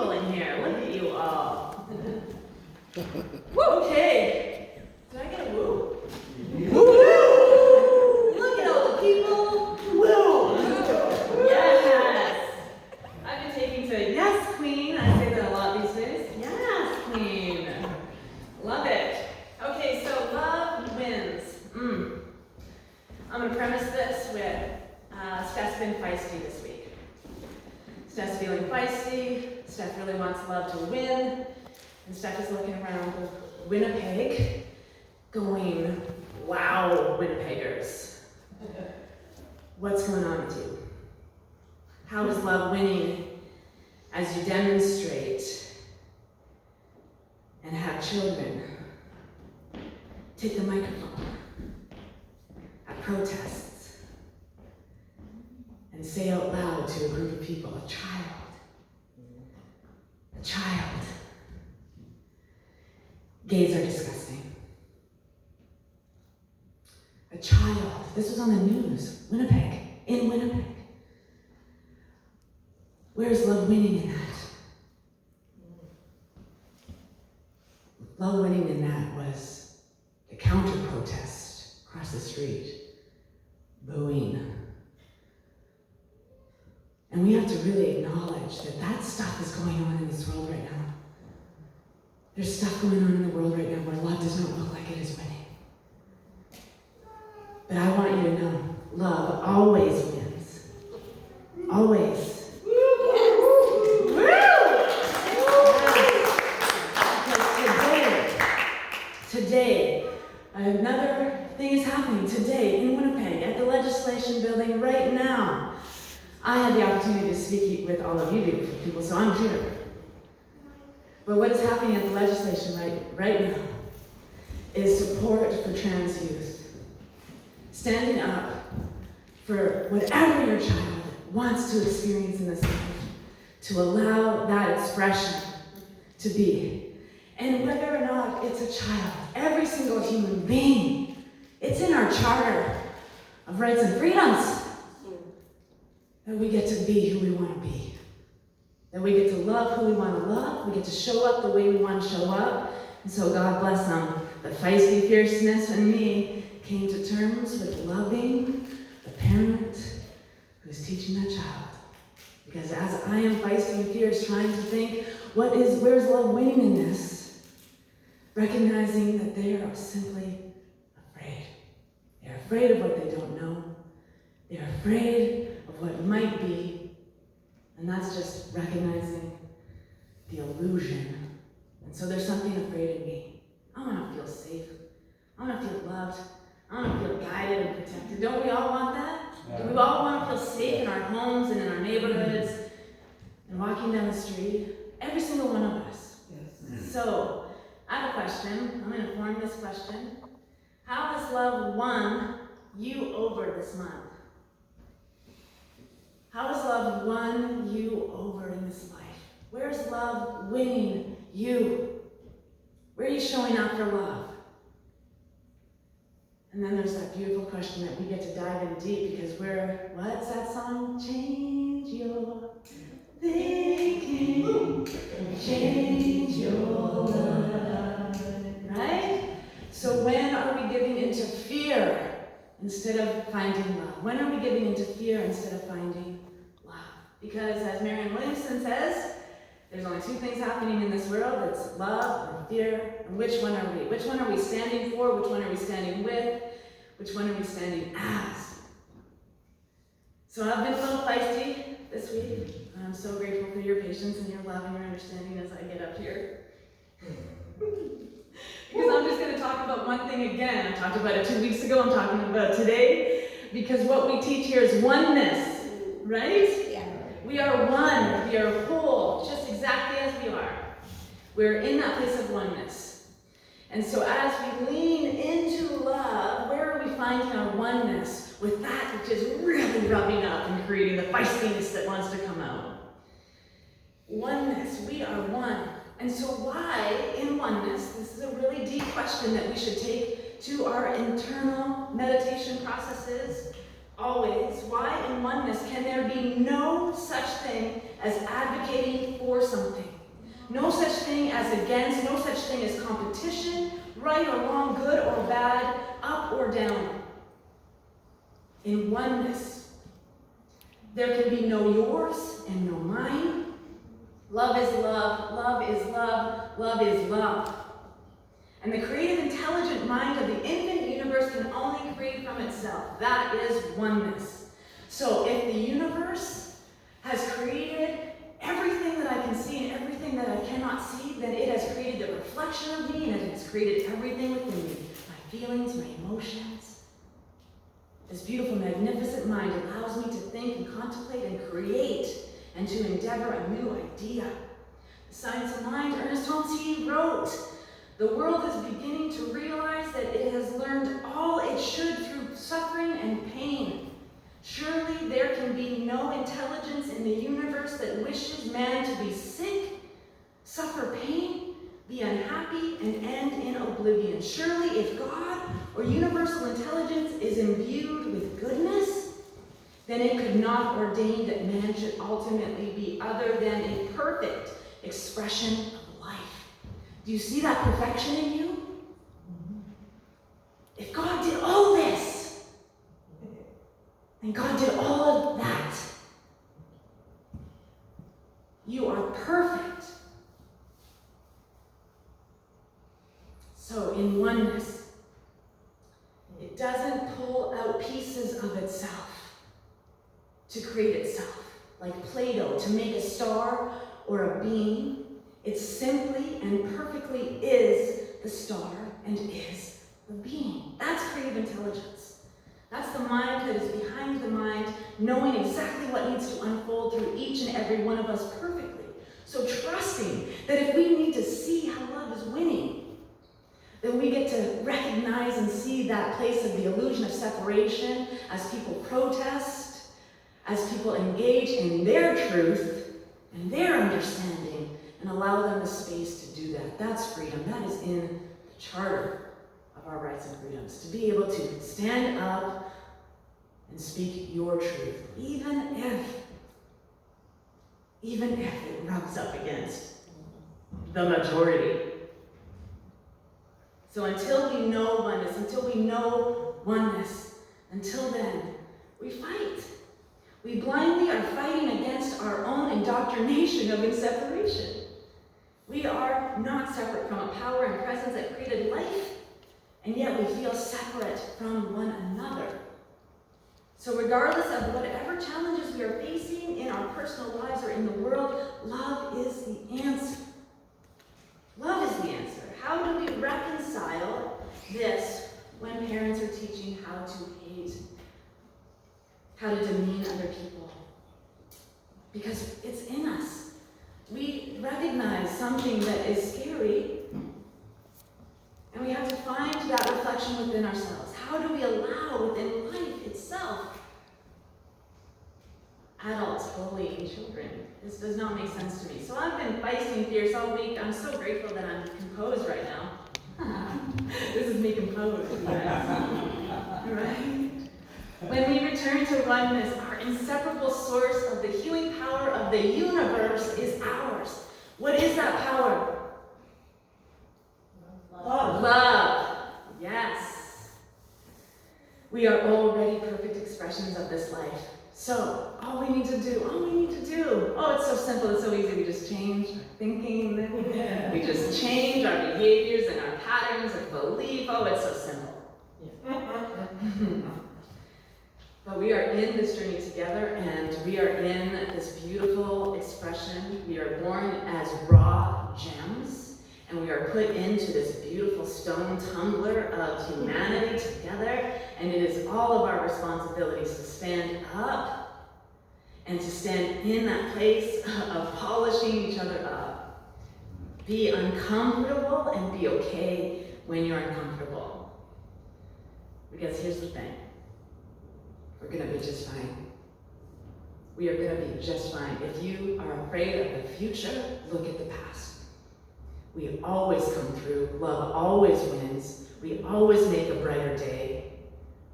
people in here. Look at you all. Okay. Did I get a woo? Woo! Look at all the people. Woo! Yes. I've been taking to yes, queen. I say that a lot these days. Yes, queen. Love it. Okay, so love wins. I'm going to premise this with Steph's been feisty this week. Steph's feeling feisty. Steph really wants love to win. And Steph is looking around Winnipeg going, wow, Winnipeggers. What's going on with you? How is love winning as you demonstrate and have children take the microphone at protests and say out loud to a group of people, a child. Gays are disgusting. A child. This was on the news. Winnipeg. In Winnipeg. Where's love winning in that? Love winning in that was the counter-protest across the street. Booing. And we have to really acknowledge that that stuff is going on in this world right now. There's stuff going on in the world right now where love does not look like it is winning. But I want you to know, love always wins. Always. Today, another thing is happening today in Winnipeg at the legislation building right now. I had the opportunity to speak with all of you beautiful people, so I'm here. But what is happening at the legislation right now is support for trans youth. Standing up for whatever your child wants to experience in this life, to allow that expression to be. And whether or not it's a child, every single human being, it's in our Charter of Rights and Freedoms that we get to be who we want to be. That we get to love who we want to love. We get to show up the way we want to show up. And so God bless them. The feisty fierceness in me came to terms with loving the parent who's teaching that child. Because as I am feisty and fierce, trying to think, where's love winning in this? Recognizing that they are simply afraid. They're afraid of what they don't know. They're afraid of what might be. And that's just recognizing the illusion. And so there's something afraid in me. I want to feel safe. I want to feel loved. I want to feel guided and protected. Don't we all want that? Do we all want to feel safe in our homes and in our neighborhoods and walking down the street? Every single one of us. Yes. So, I have a question. I'm going to form this question. How has love won you over this month? How has love won you over in this life? Where's love winning you? Where are you showing up for love? And then there's that beautiful question that we get to dive in deep because what's that song? Change your thinking, change your love, right? So when are we giving into fear instead of finding love? When are we giving into fear instead of finding love? Because as Marianne Williamson says, there's only two things happening in this world. It's love or fear. And which one are we? Which one are we standing for? Which one are we standing with? Which one are we standing as? So I've been a little feisty this week. I'm so grateful for your patience and your love and your understanding as I get up here. Because I'm just going to talk about one thing again. I talked about it 2 weeks ago. I'm talking about today. Because what we teach here is oneness, right? Yeah. We are one. We are whole, just exactly as we are. We're in that place of oneness. And so as we lean into love, where are we finding our oneness with that which is really rubbing up and creating the feistiness that wants to come out? Oneness. We are one. And so why, in oneness, this is a really deep question that we should take to our internal meditation processes. Always. Why in oneness can there be no such thing as advocating for something? No such thing as against, no such thing as competition, right or wrong, good or bad, up or down. In oneness, there can be no yours and no mine. Love is love, love is love, love is love. And the creative, intelligent mind of the infinite universe can only create from itself. That is oneness. So if the universe has created everything that I can see and everything that I cannot see, then it has created the reflection of me, and it has created everything within me. My feelings, my emotions. This beautiful, magnificent mind allows me to think and contemplate and create and to endeavor a new idea. The Science of Mind, Ernest Holmes, he wrote, "The world is beginning to realize that it has learned all it should through suffering and pain. Surely there can be no intelligence in the universe that wishes man to be sick, suffer pain, be unhappy, and end in oblivion. Surely if God or universal intelligence is imbued with goodness, then it could not ordain that man should ultimately be other than a perfect expression of life." Do you see that perfection in you? If God did all this, and God did all of that, you are perfect. So in oneness, it doesn't pull out pieces of itself to create itself, like Play-Doh to make a star or a beam. It simply and perfectly is the star and is the being. That's creative intelligence. That's the mind that is behind the mind, knowing exactly what needs to unfold through each and every one of us perfectly. So trusting that if we need to see how love is winning, then we get to recognize and see that place of the illusion of separation as people protest, as people engage in their truth and their understanding, and allow them the space to do that. That's freedom. That is in the charter of our rights and freedoms, to be able to stand up and speak your truth, even if it rubs up against the majority. So until we know oneness, until then, we fight. We blindly are fighting against our own indoctrination of separation. We are not separate from a power and presence that created life, and yet we feel separate from one another. So regardless of whatever challenges we are facing in our personal lives or in the world, love is the answer. Love is the answer. How do we reconcile this when parents are teaching how to hate, how to demean other people? Because it's in us. We recognize something that is scary, and we have to find that reflection within ourselves. How do we allow within life itself adults bullying children? This does not make sense to me. So I've been feisty and fierce all week. I'm so grateful that I'm composed right now. This is me composed, you guys. Right? When we return to oneness, our inseparable source of the healing power of the universe is ours. What is that power? Love. Love. Yes. We are already perfect expressions of this life. So, all we need to do, oh, it's so simple, it's so easy. We just change our thinking, we just change our behaviors and our patterns of belief. Oh, it's so simple. But we are in this journey together, and we are in this beautiful expression. We are born as raw gems, and we are put into this beautiful stone tumbler of humanity together, and it is all of our responsibilities to stand up and to stand in that place of polishing each other up. Be uncomfortable and be okay when you're uncomfortable. Because here's the thing. We're going to be just fine. We are going to be just fine. If you are afraid of the future, look at the past. We always come through. Love always wins. We always make a brighter day.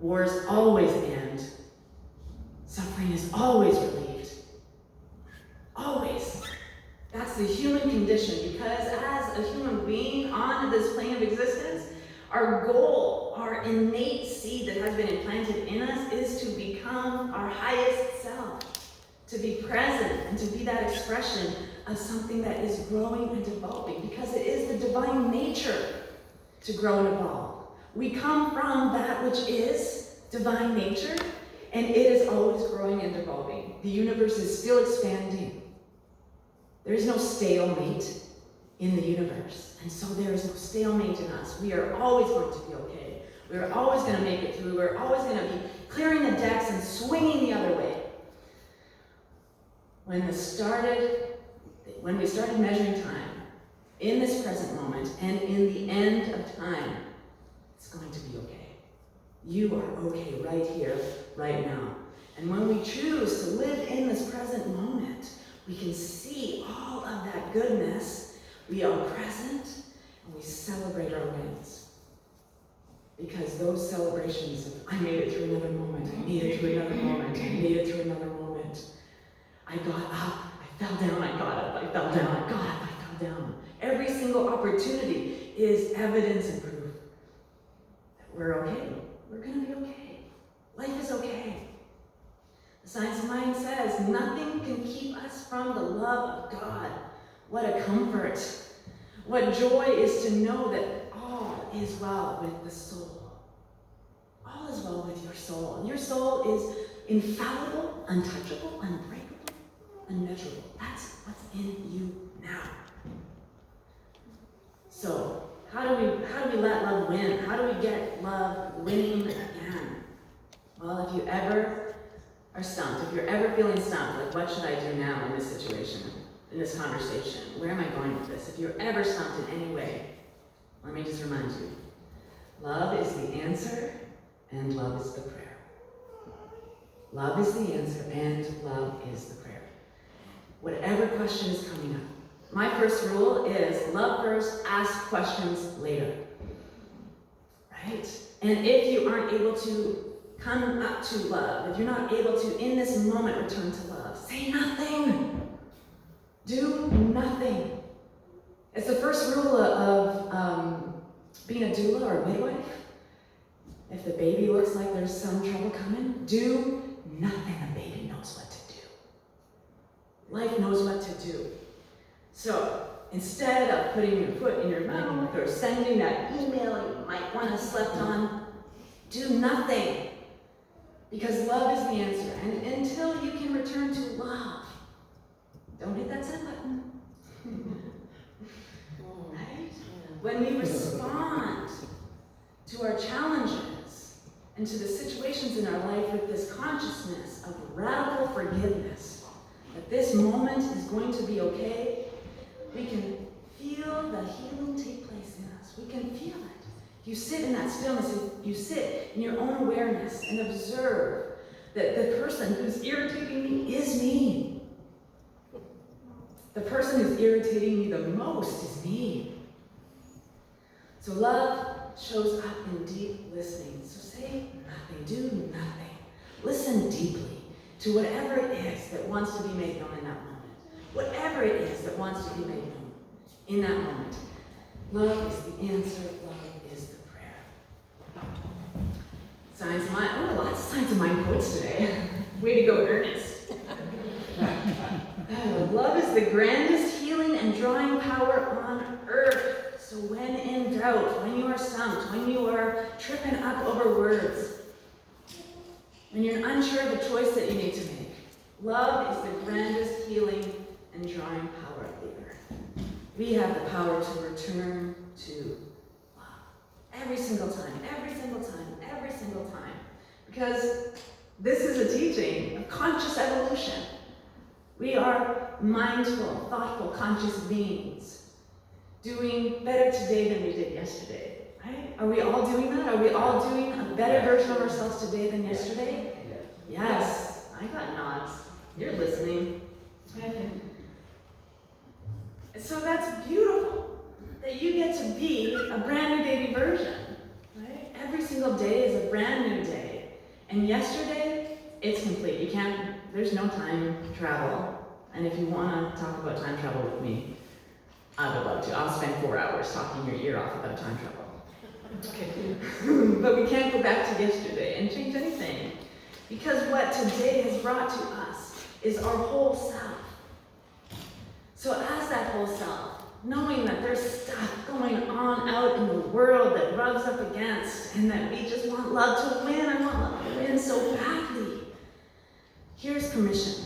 Wars always end. suffering is always relieved. Always. That's the human condition, because as a human being on this plane of existence, our goal, our innate seed that has been implanted in us is to become our highest self, to be present and to be that expression of something that is growing and evolving, because it is the divine nature to grow and evolve. We come from that which is divine nature, and it is always growing and evolving. The universe is still expanding. There is no stalemate in the universe, and so there is no stalemate in us. We are always going to be okay. We are always going to make it through. We're always going to be clearing the decks and swinging the other way. When we started measuring time in this present moment and in the end of time, it's going to be okay. You are okay right here, right now. And when we choose to live in this present moment, we can see all of that goodness. We are present and we celebrate our wins. Because those celebrations of, I made it through another moment, I made it through another moment, I made it through another moment. I got up, I fell down, I got up, I fell down, I got up, I fell down. Every single opportunity is evidence and proof that we're okay. We're going to be okay. Life is okay. The Science of Mind says nothing can keep us from the love of God. What a comfort. What joy is to know that all is well with the soul. All is well with your soul. And your soul is infallible, untouchable, unbreakable, unmeasurable. That's what's in you now. So, how do we let love win? How do we get love winning again? Well, if you ever are stumped, if you're ever feeling stumped, like what should I do now in this situation, in this conversation? Where am I going with this? If you're ever stumped in any way, let me just remind you, love is the answer and love is the prayer. Love is the answer and love is the prayer. Whatever question is coming up. My first rule is love first, ask questions later. Right? And if you aren't able to come up to love, if you're not able to, in this moment, return to love, say nothing. Do nothing. It's the first rule of being a doula or a midwife. If the baby looks like there's some trouble coming, do nothing. The baby knows what to do. Life knows what to do. So, instead of putting your foot in your mouth or sending that email you might want to slept on, do nothing. Because love is the answer. And until you can return to love, don't hit that send button. Right? When we respond to our challenges and to the situations in our life with this consciousness of radical forgiveness, that this moment is going to be okay, we can feel the healing take place in us. We can feel it. You sit in that stillness, you sit in your own awareness and observe that the person who's irritating me is me. The person who's irritating me the most is me. So love shows up in deep listening. So say nothing, do nothing. Listen deeply to whatever it is that wants to be made known in that moment. Whatever it is that wants to be made known in that moment. Love is the answer, love is the prayer. Science of Mind. Oh, lots of Science of Mind quotes today. Way to go, Ernest. Love is the grandest healing and drawing power on earth. So when in doubt, when you are stumped, when you are tripping up over words, when you're unsure of the choice that you need to make, love is the grandest healing and drawing power of the earth. We have the power to return to love. Every single time, every single time, every single time. Because this is a teaching of conscious evolution. We are mindful, thoughtful, conscious beings, doing better today than we did yesterday. Right? Are we all doing that? Are we all doing a better version of ourselves today than yesterday? Yes. I got nods. You're listening. So that's beautiful that you get to be a brand new baby version. Right? Every single day is a brand new day. And yesterday, it's complete. You can't there's no time travel. And if you want to talk about time travel with me, I would love to. I'll spend 4 hours talking your ear off about time travel. Okay. But we can't go back to yesterday and change anything. Because what today has brought to us is our whole self. So as that whole self, knowing that there's stuff going on out in the world that rubs up against, and that we just want love to win, I want love to win so badly. Here's permission.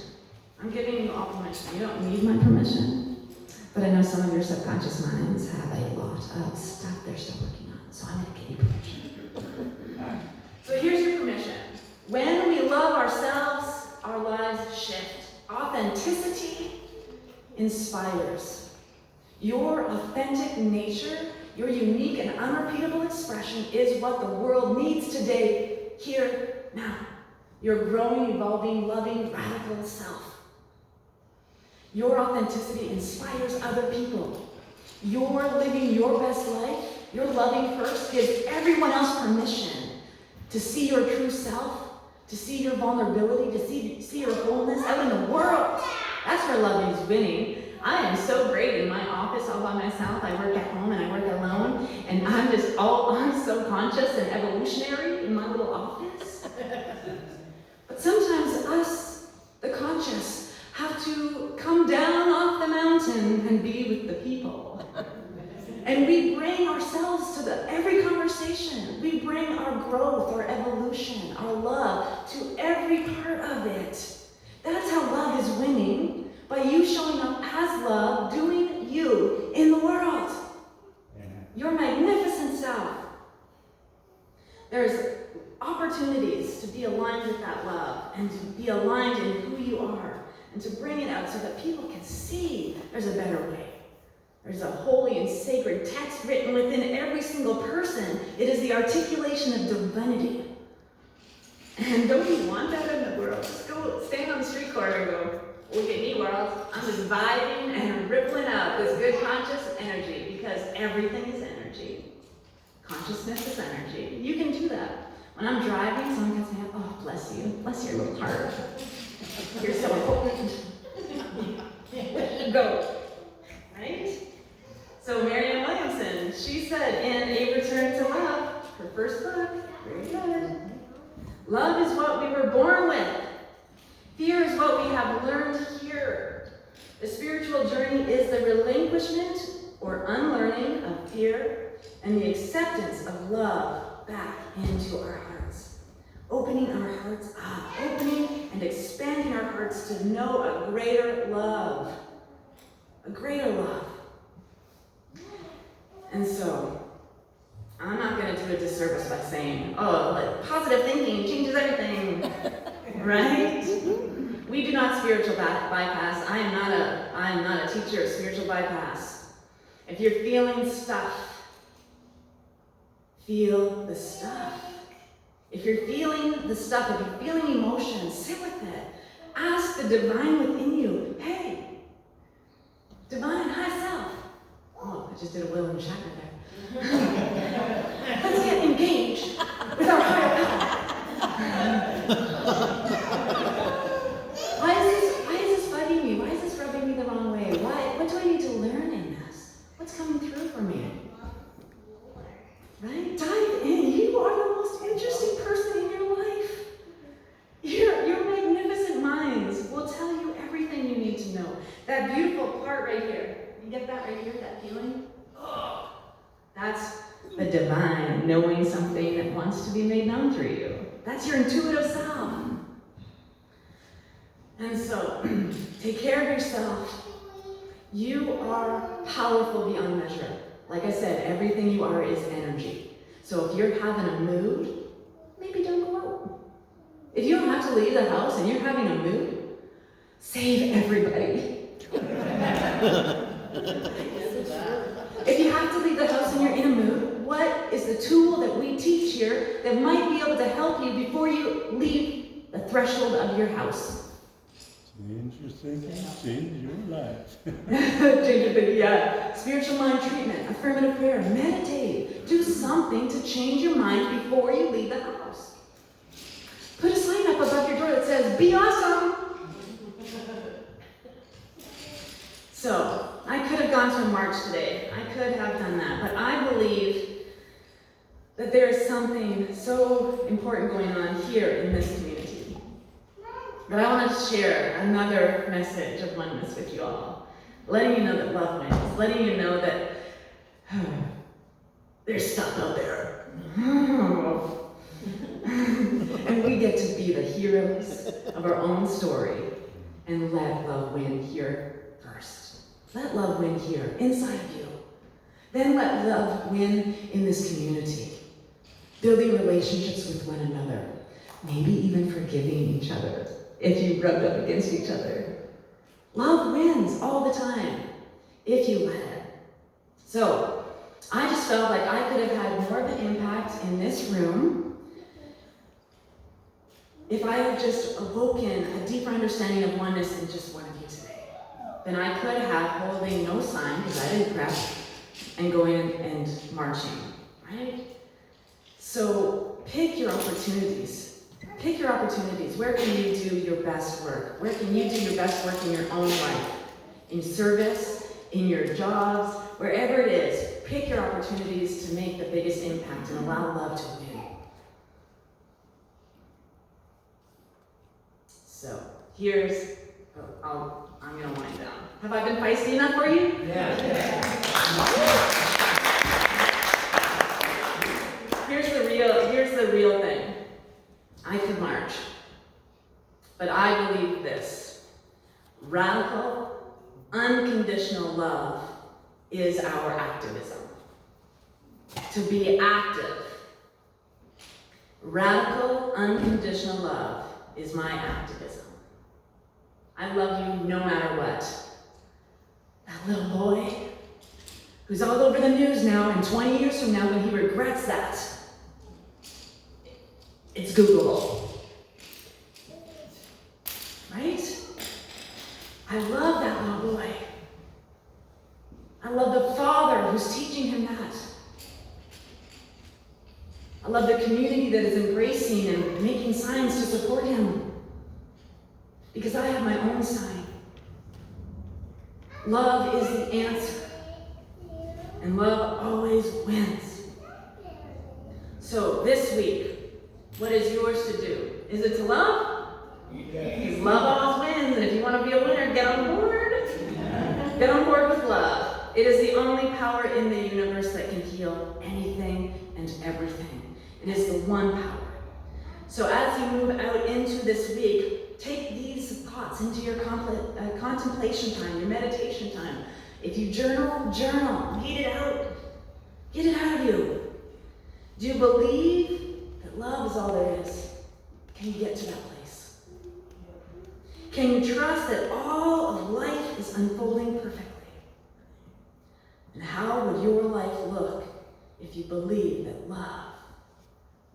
I'm giving you all permission. You don't need my permission, but I know some of your subconscious minds have a lot of stuff they're still working on, so I'm going to give you permission. So here's your permission. When we love ourselves, our lives shift. Authenticity inspires. Your authentic nature, your unique and unrepeatable expression is what the world needs today, here, now. Your growing, evolving, loving, radical self. Your authenticity inspires other people. You're living your best life, your loving first, gives everyone else permission to see your true self, to see your vulnerability, to see your wholeness out in the world. That's where love is winning. I am so great in my office all by myself. I work at home and I work alone, and I'm so conscious and evolutionary in my little office. But sometimes us, the conscious, have to come down off the mountain and be with the people. And we bring ourselves to every conversation. We bring our growth, our evolution, our love to every part of it. That's how love is winning, by you showing up as love, doing you in the world. Your magnificent self. There's opportunities to be aligned with that love and to be aligned in who you are and to bring it out so that people can see there's a better way. There's a holy and sacred text written within every single person. It is the articulation of divinity. And don't you want that in the world? Just go stand on the street corner and go, look at me, world. I'm just vibing and rippling out this good conscious energy, because everything is energy. Consciousness is energy. You can do that. When I'm driving, someone can say, oh, bless you. Bless your little heart. You're so important. Go. Right? So Marianne Williamson, she said in A Return to Love, her first book, very good. Love is what we were born with. Fear is what we have learned here. The spiritual journey is the relinquishment or unlearning of fear and the acceptance of love back into our hearts. Opening our hearts up, opening and expanding our hearts to know a greater love. A greater love. And so, I'm not going to do a disservice by saying, oh, like positive thinking changes everything, right? We do not spiritual bypass. I am not a teacher of spiritual bypass. If you're feeling stuff, feel the stuff. If you're feeling the stuff, if you're feeling emotion, sit with it. Ask the divine within you, hey, divine high self. Oh, I just did a will and chakra there. Let's get engaged with our higher power. Why is this bugging me? Why is this rubbing me the wrong way? What do I need to learn in this? What's coming through for me? Right? Dive in. You are the most interesting person in your life. Your magnificent minds will tell you everything you need to know. That beautiful part right here. You get that right here, that feeling? Oh, that's the divine knowing something that wants to be made known through you. That's your intuitive self. And so, take care of yourself. You are powerful beyond measure. Like I said, everything you are is energy. So if you're having a mood, maybe don't go out. If you don't have to leave the house and you're having a mood, save everybody. If you have to leave the house and you're in a mood, what is the tool that we teach here that might be able to help you before you leave the threshold of your house? Change your thinking, change your life. Change your thinking, yeah. Spiritual mind treatment, affirmative prayer, meditate. Do something to change your mind before you leave the house. Put a sign up above your door that says, be awesome. So, I could have gone to a march today. I could have done that, but I believe that there is something so important going on here in this community. But I want to share another message of oneness with you all. Letting you know that love wins. Letting you know that there's stuff out there. And we get to be the heroes of our own story and let love win here first. Let love win here, inside of you. Then let love win in this community. Building relationships with one another. Maybe even forgiving each other if you rubbed up against each other. Love wins all the time if you let it. So, I just felt like I could have had more of an impact in this room if I had just awoken a deeper understanding of oneness in just one of you today than I could have holding no sign, because I didn't prep, and going and marching, right? So pick your opportunities. Pick your opportunities. Where can you do your best work? Where can you do your best work in your own life? In service, in your jobs, wherever it is, pick your opportunities to make the biggest impact and allow love to win. So, here's, I'm gonna wind down. Have I been feisty enough for you? Yeah. Here's the real thing. I could march, but I believe this. Radical, unconditional love is our activism. To be active. Radical, unconditional love is my activism. I love you no matter what. That little boy who's all over the news now, and 20 years from now when he regrets that, it's Googleable. Right? I love that little boy. I love the father who's teaching him that. I love the community that is embracing and making signs to support him. Because I have my own sign. Love is the answer. And love always wins. So this week, what is yours to do? Is it to love? Because love always wins, and if you want to be a winner, get on board. Get on board with love. It is the only power in the universe that can heal anything and everything. It is the one power. So as you move out into this week, take these thoughts into your contemplation time, your meditation time. If you journal, journal. Get it out. Get it out of you. Do you believe that love is all there is? Can you get to that place? Can you trust that all of life is unfolding perfectly? And how would your life look if you believe that love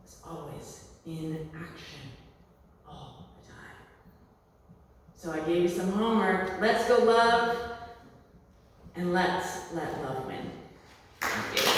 is always in action all the time? So I gave you some homework. Let's go love, and let's let love win. Thank you.